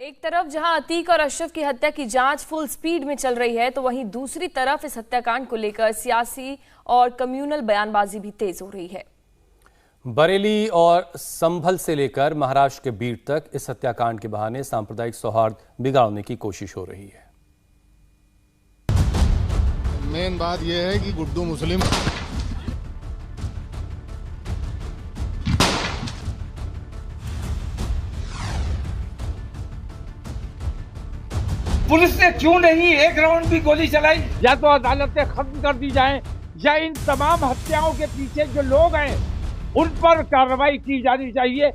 एक तरफ जहां अतीक और अशरफ की हत्या की जांच फुल स्पीड में चल रही है, तो वहीं दूसरी तरफ इस हत्याकांड को लेकर सियासी और कम्युनल बयानबाजी भी तेज हो रही है। बरेली और संभल से लेकर महाराष्ट्र के बीड तक इस हत्याकांड के बहाने सांप्रदायिक सौहार्द बिगाड़ने की कोशिश हो रही है। मेन बात यह है कि गुड्डू मुस्लिम पुलिस ने क्यों नहीं एक राउंड भी गोली चलाई? या तो अदालतें खत्म कर दी जाएं, या इन तमाम हत्याओं के पीछे जो लोग हैं उन पर कार्रवाई की जानी चाहिए।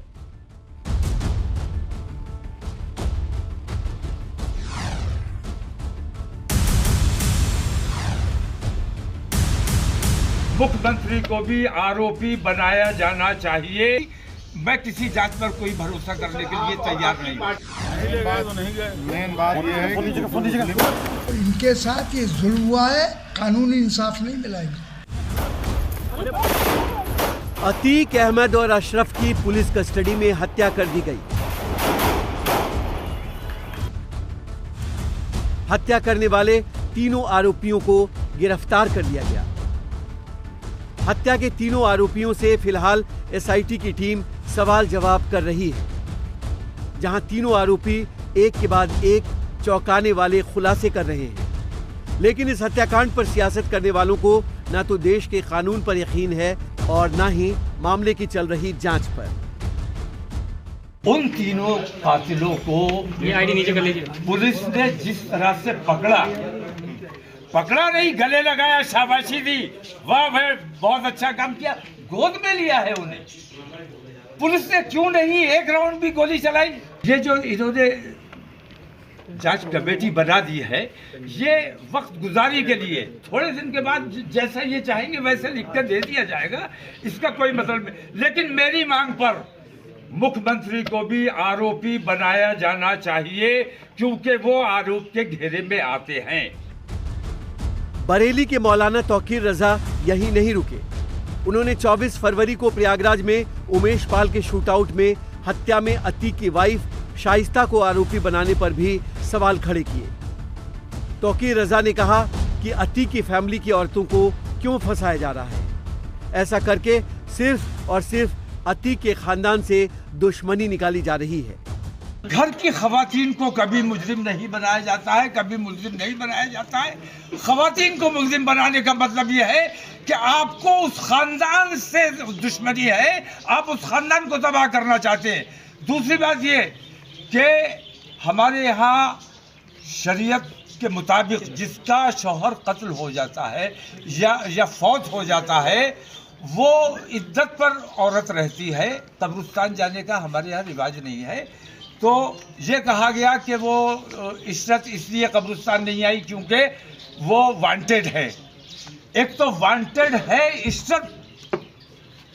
मुख्यमंत्री को भी आरोपी बनाया जाना चाहिए। मैं किसी जांच पर कोई भरोसा करने के लिए तैयार नहीं हूं। मेन बात यह है कि इनके साथ ये जुल्म हुआ है, कानूनी इंसाफ नहीं मिला है। अतीक अहमद और अशरफ की पुलिस कस्टडी में हत्या कर दी गई। हत्या करने वाले तीनों आरोपियों को गिरफ्तार कर लिया गया। हत्या के तीनों आरोपियों से फिलहाल एसआईटी की टीम सवाल जवाब कर रही है, जहां तीनों आरोपी एक के बाद एक चौंकाने वाले खुलासे कर रहे हैं। लेकिन इस हत्याकांड पर सियासत करने वालों को न तो देश के कानून पर यकीन है और न ही मामले की चल रही जांच पर। उन तीनों कातिलों को ये आईडी नीचे कर लीजिए। पुलिस ने जिस तरह से पकड़ा नहीं, गले लगाया, शाबाशी दी, वाह भाई बहुत अच्छा काम किया, गोद में लिया है उन्हें। पुलिस ने क्यों नहीं एक राउंड भी गोली चलाई? ये जो इन्होंने जांच कमेटी बना दी है, ये वक्त गुजारी के लिए, थोड़े दिन के बाद जैसा ये चाहेंगे वैसे लिख कर दे दिया जाएगा, इसका कोई मतलब नहीं। लेकिन मेरी मांग पर मुख्यमंत्री को भी आरोपी बनाया जाना चाहिए, क्योंकि वो आरोप के घेरे में आते हैं। बरेली के मौलाना तौकीर रजा यहीं नहीं रुके। उन्होंने 24 फरवरी को प्रयागराज में उमेश पाल के शूटआउट में हत्या में अतीक की वाइफ शाइस्ता को आरोपी बनाने पर भी सवाल खड़े किए। तौकीर रजा ने कहा कि अतीक की फैमिली की औरतों को क्यों फंसाया जा रहा है। ऐसा करके सिर्फ और सिर्फ अतीक के खानदान से दुश्मनी निकाली जा रही है। घर की खवातीन को कभी मुजरिम नहीं बनाया जाता है, कभी मुलजिम नहीं बनाया जाता है। खवातीन को मुलजिम बनाने का मतलब यह है कि आपको उस खानदान से दुश्मनी है, आप उस खानदान को तबाह करना चाहते हैं। दूसरी बात ये कि हमारे यहाँ शरीयत के मुताबिक जिसका शौहर कत्ल हो जाता है या फौत हो जाता है, वो इद्दत पर औरत रहती है। कब्रिस्तान जाने का हमारे यहाँ रिवाज नहीं है। तो ये कहा गया कि वो इशरत इसलिए कब्रिस्तान नहीं आई क्योंकि वो वांटेड है। एक तो वांटेड है इशरत,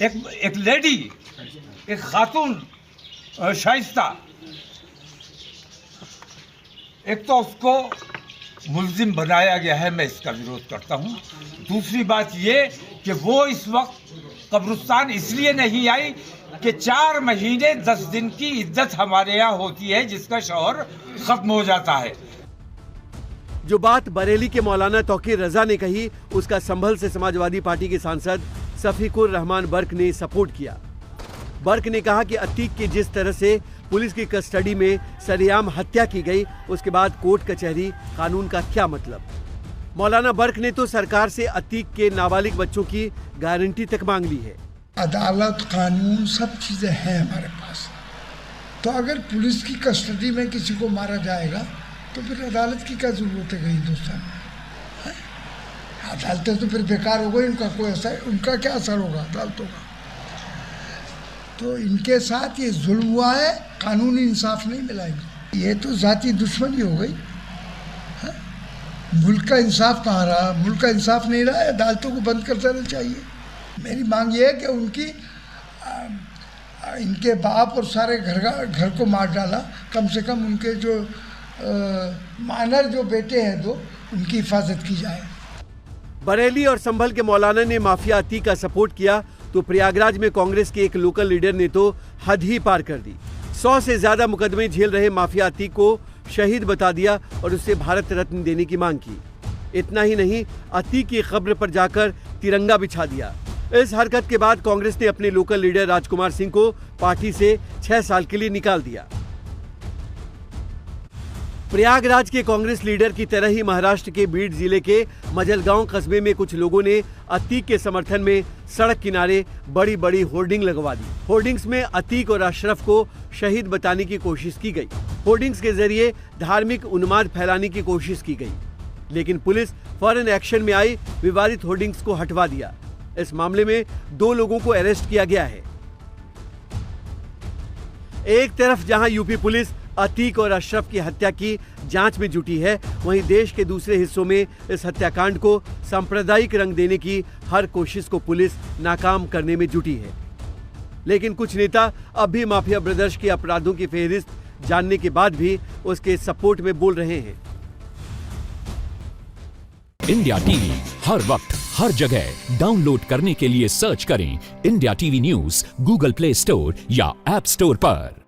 एक लेडी, एक खातून शाइस्ता, एक तो उसको मुल्जिम बनाया गया है, मैं इसका विरोध करता हूँ। दूसरी बात ये कि वो इस वक्त कब्रिस्तान इसलिए नहीं आई कि 4 महीने 10 दिन की इद्दत हमारे यहाँ होती है, जिसका शौहर खत्म हो जाता है। जो बात बरेली के मौलाना तौकीर रजा ने कही, उसका संभल से समाजवादी पार्टी के सांसद सफीकुर रहमान बर्क ने सपोर्ट किया। बर्क ने कहा कि अतीक की जिस तरह से पुलिस की कस्टडी में सरेआम हत्या की गई, उसके बाद कोर्ट कचहरी कानून का क्या मतलब। मौलाना बर्क ने तो सरकार से अतीक के नाबालिग बच्चों की गारंटी तक मांग ली है। अदालत, कानून, सब चीज़ें हैं हमारे पास। तो अगर पुलिस की कस्टडी में किसी को मारा जाएगा तो फिर अदालत की क्या ज़रूरत है हिंदुस्तान में? अदालतें तो फिर बेकार हो गई, उनका क्या असर होगा अदालतों का? तो इनके साथ ये जुल्म हुआ है, कानूनी इंसाफ नहीं मिला है। ये तो ज़ाती दुश्मनी हो गई। मुल्क का इंसाफ कहाँ रहा? मुल्क का इंसाफ नहीं रहा है, अदालतों को बंद कर देना चाहिए। मेरी मांग ये है कि उनकी इनके बाप और सारे घर को मार डाला, कम से कम उनके जो मानर जो बेटे हैं दो, उनकी हिफाजत की जाए। बरेली और संभल के मौलाना ने माफिया अतीक का सपोर्ट किया तो प्रयागराज में कांग्रेस के एक लोकल लीडर ने तो हद ही पार कर दी। 100 से ज्यादा मुकदमे झेल रहे माफिया अतीक को शहीद बता दिया और उसे भारत रत्न देने की मांग की। इतना ही नहीं, अतीक की कब्र पर जाकर तिरंगा बिछा दिया। इस हरकत के बाद कांग्रेस ने अपने लोकल लीडर राजकुमार सिंह को पार्टी से 6 साल के लिए निकाल दिया। प्रयागराज के कांग्रेस लीडर की तरह ही महाराष्ट्र के बीड जिले के मजलगांव कस्बे में कुछ लोगों ने अतीक के समर्थन में सड़क किनारे बड़ी बड़ी होर्डिंग लगवा दी। होर्डिंग्स में अतीक और अशरफ को शहीद बताने की कोशिश की गई। होर्डिंग्स के जरिए धार्मिक उन्माद फैलाने की कोशिश की गई, लेकिन पुलिस फौरन एक्शन में आई, विवादित होर्डिंग्स को हटवा दिया। इस मामले में 2 लोगों को अरेस्ट किया गया है। एक तरफ जहां यूपी पुलिस अतीक और अशरफ की हत्या की जांच में जुटी है, वहीं देश के दूसरे हिस्सों में इस हत्याकांड को सांप्रदायिक रंग देने की हर कोशिश को पुलिस नाकाम करने में जुटी है। लेकिन कुछ नेता अब भी माफिया ब्रदर्स के अपराधों की फेहरिस्त जानने के बाद भी उसके सपोर्ट में बोल रहे हैं। इंडिया टीवी हर वक्त हर जगह डाउनलोड करने के लिए सर्च करें India TV news Google play store या ऐप स्टोर पर।